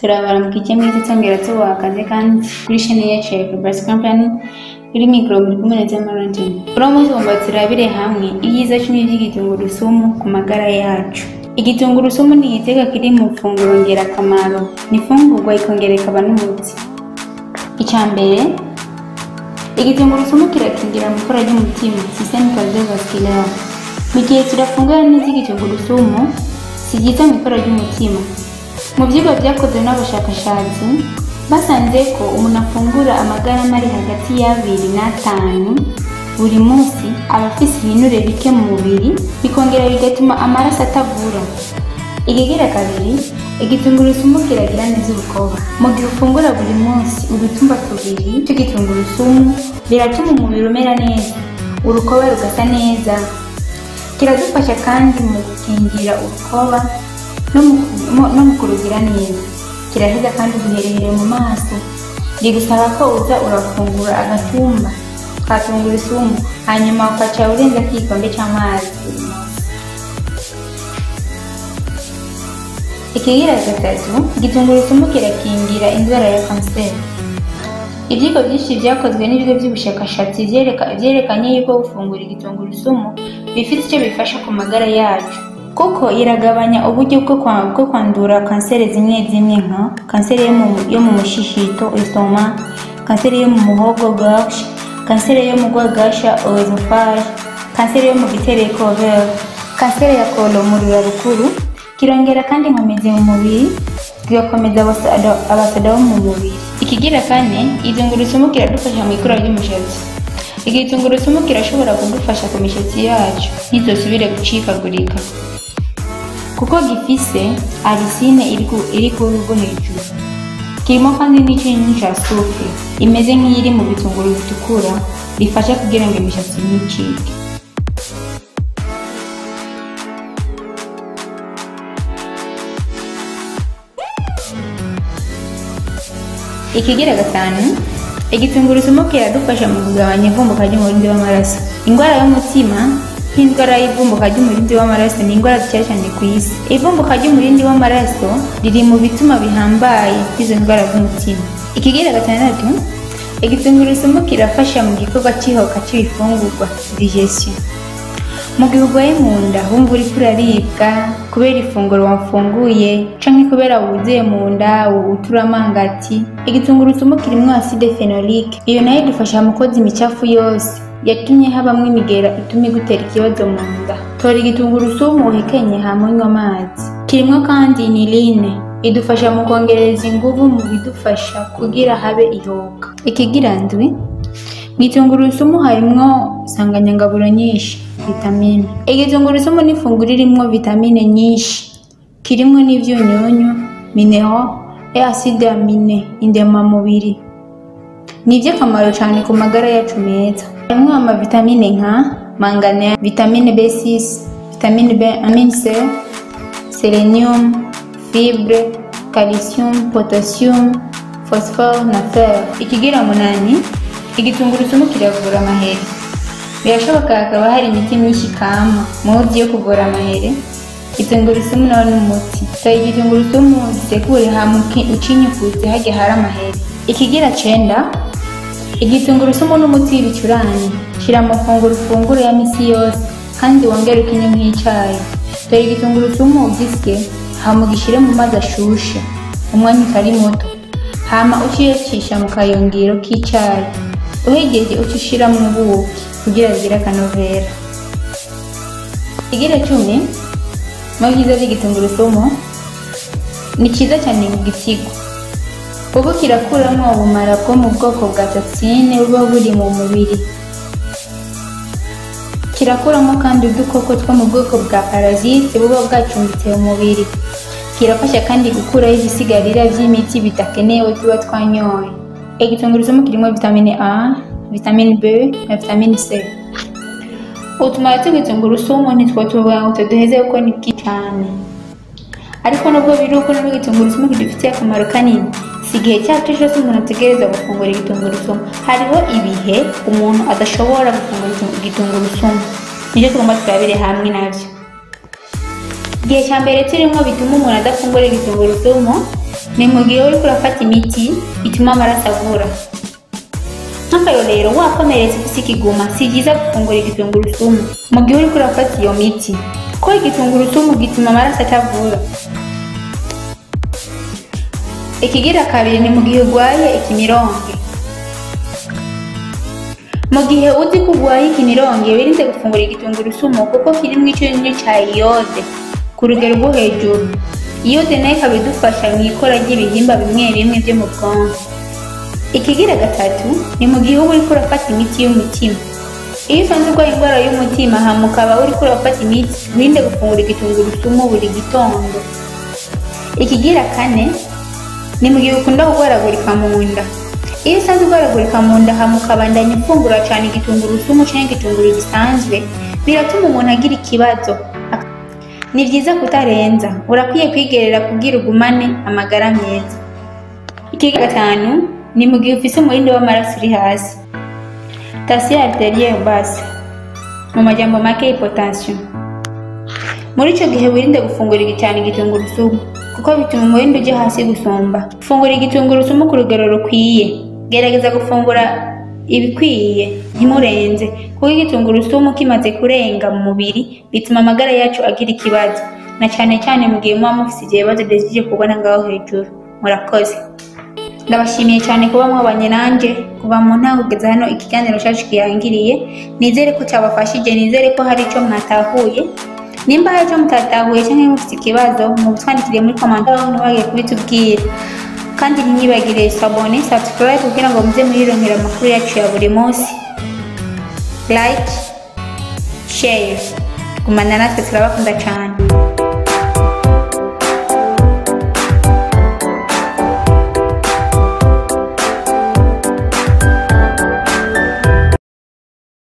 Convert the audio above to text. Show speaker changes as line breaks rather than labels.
turabaramukije mwese twongera tubakaze kandi kuri chaîne yacu ya Ecobrus Company kuri micro muri kumwe na Martin. Uno munsi turabire hamwe ibyiza cy'ini by'igitunguru ku magara yacu. Igitunguru ni igitega kiri mu funguro ngirakamaro, ni fungurwa ikongereka n'umuti. Icyambere, igitunguru kirakingira mu gukora ry'umutima, système cardiovasculaire. Mu gihe turafungura neza igitunguru si byiza mu gukora ry'umutima. Mu byigwa byakozwe n'abashakashatsi basanze ko umuntu afungura amagarama ari hagati y'abiri n'atanu buri munsi aba afise ibinure bike mu mubiri, bikongera bigatuma amaraso atavura. Ikigira kabiri, igitunguru kiragira neza urukoba. Mu gihe ufungura buri munsi udutumba tubiri tw'igitunguru biratuma umubiri umera neza, urukoba rugasa neza. Kiradufasha kandi mu gukingira urukoba no mu kurugira neza. Kiraheza kandi ubuherehere mu maso. Bigusaba ko uza urafungura agatumba ka tungurusumu hanyuma ukaca urenza igikombe cy'amazi buri munsi. Ikigira gatatu, igitunguru kirakingira indwara ya kanseri. Ibyigwa byinshi byakozwe n'ibigo by'ubushakashatsi byerekanye yuko gufungura igitunguru bifite icyo bifasha ku magara yacu, kuko iragabanya uburyo bwo kwandura kanseri zimwe nka kanseri yo mu mushishito estoma, kanseri yo mu muhogo gorge, kanseri yo mu rwagasha oesophage, kanseri yo mu gitereko ovaire, kanseri ya colon mu rura rukuru. Kirongera kandi inkomezi mu mubiri, kigakomeza abasada bo mu mubiri. Ikigira kane, igitunguru kiradufasha mu ikura ry'umushatsi. Igitunguru kirashobora kudufasha ku mishatsi yacu ntizosubire gucikagurika, kuko gifise arisine iri ku rwego hejuru. Kirimo kandi n'ikintu cya soufre imeze nk'iri mu bitunguru bitukura, rifasha kugira ngo imishatsi nticike. Ikigira gatanu, igitunguru kiradufasha mu kugabanya ivumbuka ry'umurindi w'amaraso. Indwara y'umutima nk'indwara y'ivumbuka ry'umurindi w'amaraso ni indwara zikeye cyane ku isi. Ivumbuka ry'umurindi w'amaraso riri mu bituma bihambaye by'izo ndwara z'umutima. Ikigira gatandatu, igitunguru kirafasha mu gikorwa cy'ihoka cy'ibifungurwa digestion. Mu gihe urwaye mu nda wumva uri kuraribwa kubera ifunguro wafunguye canke kubera wuzuye mu nda uturamangati, igitunguru kirimo acide phenolique. Iyo nayo idufasha mu koza imicafu yose yatumye habamwe imigera ituma igutera ikibazo mu nda. Tora igitunguru uhekenye hama unywe amazi. Kirimo kandi iniline idufasha mu kongereza inguvu mu bidufasha kugira habe ihoka. Ikigira ndwi, mu gitunguru harimwo insanganyangaburo nyinshi, vitamine. Igitunguru ni ifunguro ririmo vitamine nyinshi, kirimo n'ivyunyunyu, mineral et acide amine indemamubiri. Ni iby'akamaro cyane ku magara yacu meza. Harimo amavitamine nka manganese, vitamine B6, vitamine C, selenium, fibre, calcium, potassium, phosphore na fer. Ikigira munani, igitunguru kiravura amahere. Birashoboka hakaba hari imiti myinshi kama muzi yo kuvura amahere. Igitunguru nawo ni umuti. Tora igitunguru gisekure hama ucinyukuze hajya hari amahere. Ikigira 9, igitunguru ni umuti w'ibicurane. Shira mu funguro ufungura ya misi yose kandi wongere ukinywe nk'icyayi. Tora igitunguru ugisye hama ugishire mu mazi ashushe umwanya utari muto, hama uciyacisha mu kayungiro k'icyayi. Uhegeje ucishira mu buki kugira bigira akanovera. Ikigira 10, mu byiza by'igitunguru ni cyiza cyane mu gitigo, kuko kirakuramo ubumara bwo mu bwoko bwa toxine buba buri mu mubiri. Kirakuramo kandi udukoko two mu bwoko bwa parasite buba bwacumbitse mu mubiri. Kirafasha kandi gukuraho ibisigarira by'imiti bitakenewe tuba twanyoye. Igitunguru kirimo vitamine A, vitamine B na vitamine C. Utumara tw'igitunguru ntitwo tuvuga ngo tuduheze kuko ni bwinshi cyane, ariko nubwo biri uko n'igitunguru kidufitiye akamaro kanini, si igihe cyacu cyose umuntu ategereza gufungura igitunguru. Hariho ibihe umuntu adashobora gufungura igitunguru. Nicyo tugomba turabire hamwe nabyo. Igihe cya mbere turimo bituma umuntu adafungura igitunguru ni mu gihe uriko urafata imiti ituma amaraso avura. Nk'akarorero wakomeretse ufise ikiguma, si byiza gufungura igitungurusumu mu gihe uriko urafata iyo miti, kuko igitungurusumu gituma amaraso atavura. Ikigira kabiri ni mu gihe urwaye ikimironge. Mu gihe uzi ko urwaye ikimironge, wirinde gufungura igitungurusumu kuko kirimwo icyunyu ca iyode ku rugero rwo hejuru. Iyode nayo ikaba idufasha mu ikora ry'ibihimba bimwe bimwe byo mu bwonko. Ikigira gatatu ni mu gihe uba uriko urafata imiti y'umutima. Iyo usanzwe urwaye indwara y'umutima hama ukaba uriko urafata imiti, wirinde gufungura igitungurusumu buri gitondo. Ikigira kane ni mu gihe ukunda kugwaragurika mu nda. Iyo usanzwe ugwaragurika mu nda hama ukabandanya ufungura cane igitungurusumu canke igitunguru gisanzwe, biratuma umuntu agira ikibazo. Ni vyiza kutarenza, urakwiye kwigerera kugira ugumane amagara meza. Ikigira gatanu ni mu gihe ufise umurindi w'amaraso uri hasi, tension arterielle basse, mu majambo make hypotension. Muri ico gihe wirinde gufungura cyane igitungurusumu kuko bituma umurindi uje hasi gusumba. Fungura igitungurusumu ku rugero rukwiye, gerageza gufungura ibikwiye ntimurenze, kuko igitungurusumu kimaze kurenga mu mubiri bituma amagara yacu agira ikibazo, na cyane cyane mu gihe muba mufise ibibazo desije kubona ngaho hejuru. Murakoze. Ndabashimiye cyane kuba mwabanye nanje kuva mu ntango kugeza hano ikiganiro cyacu kirangiriye. Nizere ko cyabafashije, nizere ko hari icyo mwatahuye. Nimba hari icyo mutatahuye cyangwa mufite ikibazo, mubitwandikire muri commentaire ntibage kubitubwira. Kandi ntinyibagire sabone, subscribe kugira ngo muze murironkera amakuru yacu ya buri munsi. Like, share. Gumana natwe turabakunda cyane.